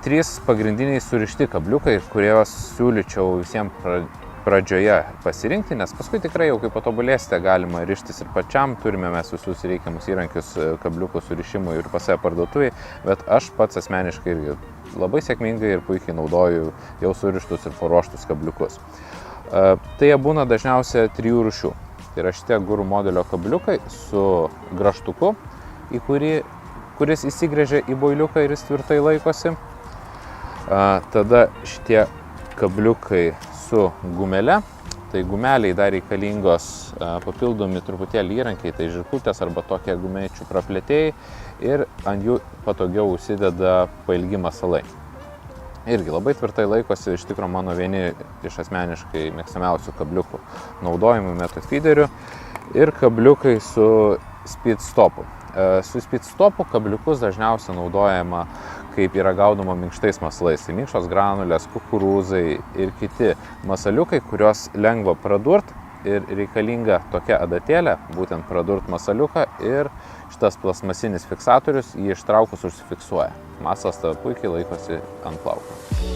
trys pagrindiniai surišti kabliukai, kuriuos siūlyčiau visiems pradžioje pasirinkti, nes paskui tikrai jau kaip patobulėsite galima rištis ir pačiam, turime mes visus reikiamus įrankius kabliukų surišimui ir pas save parduotuvėje, bet aš pats asmeniškai irgi labai sėkmingai ir puikiai naudoju jau surištus ir paruoštus kabliukus. Tai jie būna dažniausiai 3 rūšių. Tai yra šitie guru modelio kabliukai su grąžtuku, kuris įsigrėžia į boiliuką ir jis tvirtai laikosi. Tada šitie kabliukai su gumele, tai gumeliai dar reikalingos papildomi truputėlį įrankiai, tai žirklutės arba tokie gumečių praplėtėjai ir ant jų patogiau užsideda pailgi masalai. Irgi labai tvirtai laikosi, iš tikro mano vieni iš asmeniškai mėgstamiausių kabliukų naudojimų method feederių ir kabliukai su speed stopu. Su speed stopu kabliukus dažniausiai naudojama kaip yra gaudoma minkštais masalais, tai minkštos granulės, kukurūzai ir kiti masaliukai, kuriuos lengva pradurt ir reikalinga tokia adatėlė, būtent pradurt masaliuką ir šitas plasmasinis fiksatorius jį ištraukus užsifiksuoja. Masas tada puikiai laikosi ant plauko.